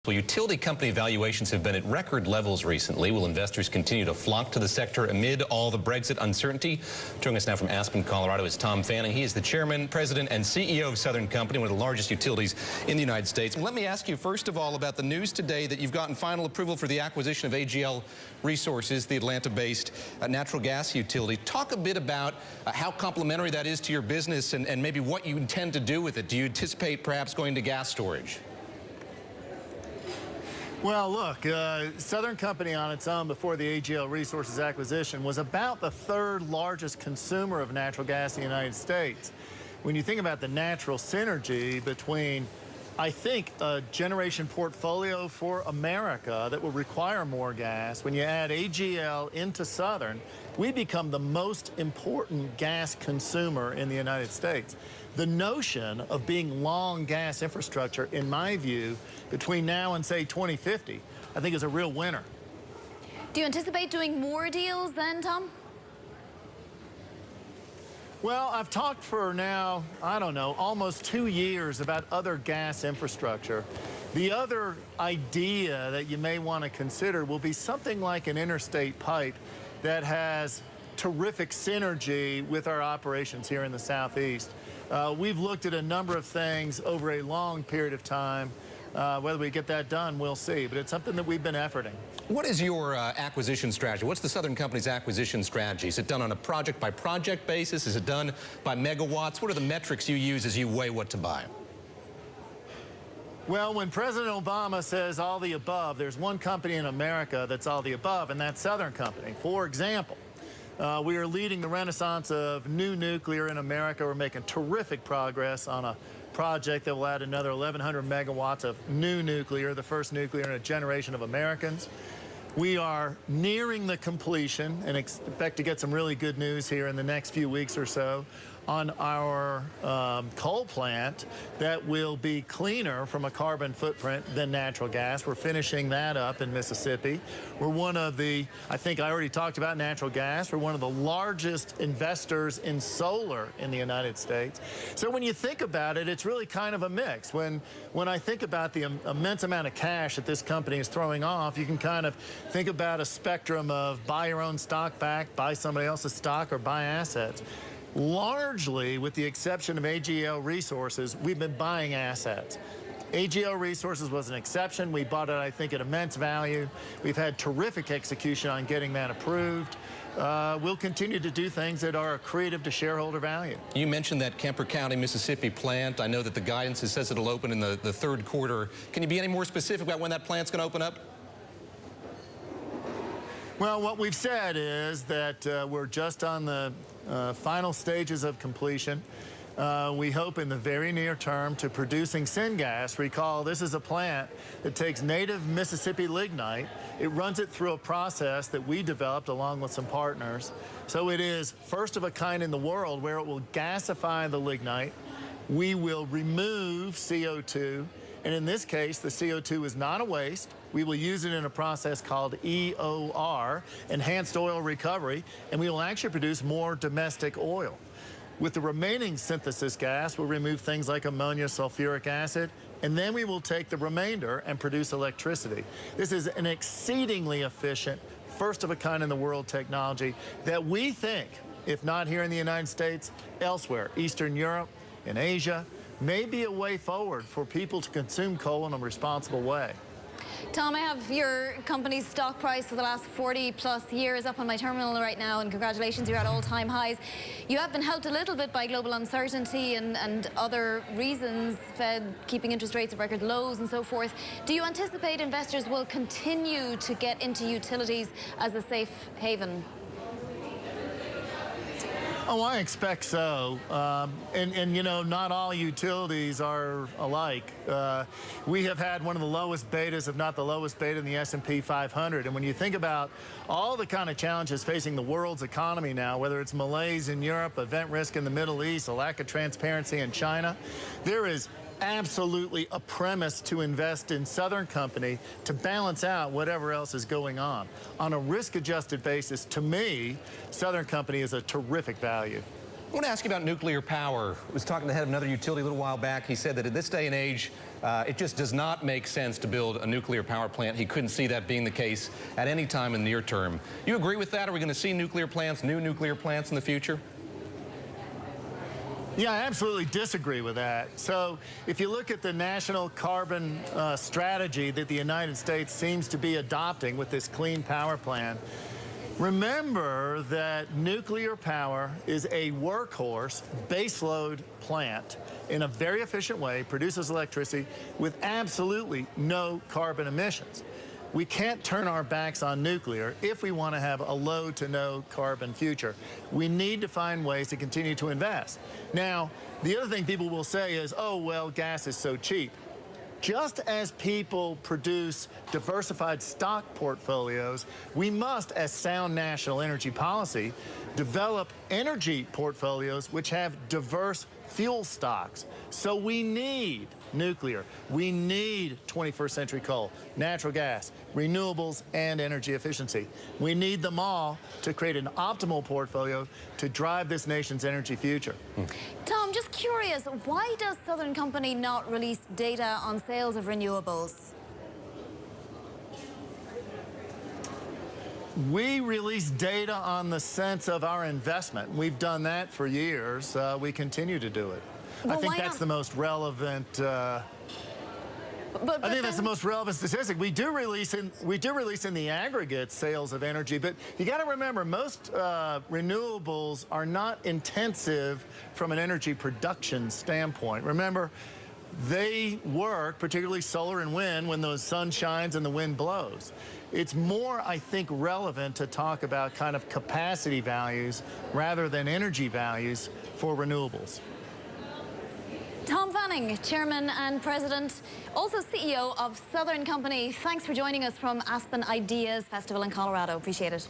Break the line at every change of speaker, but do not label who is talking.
Well, utility company valuations have been at record levels recently. Will investors continue to flock to the sector amid all the Brexit uncertainty? Joining us now from Aspen, Colorado is Tom Fanning. He is the chairman, president, and CEO of Southern Company, one of the largest utilities in the United States. Let me ask you, first of all, about the news today that you've gotten final approval for the acquisition of AGL Resources, the Atlanta-based natural gas utility. Talk a bit about how complementary that is to your business and maybe what you intend to do with it. Do you anticipate perhaps going to gas storage?
Well, look, Southern Company on its own before the AGL Resources acquisition was about the third largest consumer of natural gas in the United States. When you think about the natural synergy between, I think, a generation portfolio for America that will require more gas, when you add AGL into Southern, we become the most important gas consumer in the United States. The notion of being long gas infrastructure, in my view, between now and, say, 2050, I think is a real winner.
Do you anticipate doing more deals then, Tom?
Well, I've talked for now, I don't know, almost 2 years about other gas infrastructure. The other idea that you may want to consider will be something like an interstate pipe that has terrific synergy with our operations here in the Southeast. We've looked at a number of things over a long period of time. Whether we get that done, we'll see. But it's something that we've been efforting.
What is your acquisition strategy? What's the Southern Company's acquisition strategy? Is it done on a project-by-project basis? Is it done by megawatts? What are the metrics you use as you weigh what to buy?
Well, when President Obama says all the above, there's one company in America that's all the above, and that's Southern Company. For example, we are leading the renaissance of new nuclear in America. We're making terrific progress on a project that will add another 1,100 megawatts of new nuclear, the first nuclear in a generation of Americans. We are nearing the completion and expect to get some really good news here in the next few weeks or so on our coal plant that will be cleaner from a carbon footprint than natural gas. We're finishing that up in Mississippi. We're one of the, I think I already talked about natural gas, we're one of the largest investors in solar in the United States. So when you think about it, it's really kind of a mix. When I think about the immense amount of cash that this company is throwing off, you can kind of think about a spectrum of buy your own stock back, buy somebody else's stock, or buy assets. Largely, with the exception of AGL Resources, we've been buying assets. AGL Resources was an exception. We bought it, I think, at immense value. We've had terrific execution on getting that approved. We'll continue to do things that are accretive to shareholder value.
You mentioned that Kemper County, Mississippi plant. I know that the guidance says it'll open in the third quarter. Can you be any more specific about when that plant's going to open up?
Well, what we've said is that we're just on the final stages of completion. We hope in the very near term to producing syngas. Recall, this is a plant that takes native Mississippi lignite. It runs it through a process that we developed along with some partners. So it is first of a kind in the world where it will gasify the lignite. We will remove CO2. And in this case, the CO2 is not a waste. We will use it in a process called EOR, Enhanced Oil Recovery, and we will actually produce more domestic oil. With the remaining synthesis gas, we'll remove things like ammonia, sulfuric acid, and then we will take the remainder and produce electricity. This is an exceedingly efficient, first-of-a-kind-in-the-world technology that we think, if not here in the United States, elsewhere, Eastern Europe, in Asia, may be a way forward for people to consume coal in a responsible way.
Tom, I have your company's stock price for the last 40+ years up on my terminal right now, and congratulations, you're at all-time highs. You have been helped a little bit by global uncertainty and other reasons, Fed keeping interest rates at record lows and so forth. Do you anticipate investors will continue to get into utilities as a safe haven?
Oh, I expect so. And you know, not all utilities are alike. We have had one of the lowest betas, if not the lowest beta in the S&P 500. And when you think about all the kind of challenges facing the world's economy now, whether it's malaise in Europe, event risk in the Middle East, a lack of transparency in China, there is absolutely a premise to invest in Southern Company to balance out whatever else is going on. On a risk-adjusted basis, to me, Southern Company is a terrific value.
I want to ask you about nuclear power. I was talking to the head of another utility a little while back. He said that in this day and age, it just does not make sense to build a nuclear power plant. He couldn't see that being the case at any time in the near term. You agree with that? Are we going to see nuclear plants, new nuclear plants in the future?
Yeah, I absolutely disagree with that. So if you look at the national carbon strategy that the United States seems to be adopting with this clean power plan, remember that nuclear power is a workhorse baseload plant in a very efficient way, produces electricity with absolutely no carbon emissions. We can't turn our backs on nuclear if we want to have a low to no carbon future. We need to find ways to continue to invest. Now, the other thing people will say is, oh, well, gas is so cheap. Just as people produce diversified stock portfolios, we must, as sound national energy policy, develop energy portfolios which have diverse fuel stocks. So we need nuclear. We need 21st century coal, natural gas, renewables, and energy efficiency. We need them all to create an optimal portfolio to drive this nation's energy future.
Tom, just curious, why does Southern Company not release data on sales of renewables?
We release data on the sense of our investment. We've done that for years. We continue to do it.
Well,
I think that's the most relevant. I think that's the most relevant statistic. We do release in the aggregate sales of energy, but you got to remember most renewables are not intensive from an energy production standpoint. Remember, they work, particularly solar and wind, when the sun shines and the wind blows. It's more, I think, relevant to talk about kind of capacity values rather than energy values for renewables.
Tom Fanning, Chairman and President, also CEO of Southern Company. Thanks for joining us from Aspen Ideas Festival in Colorado. Appreciate it.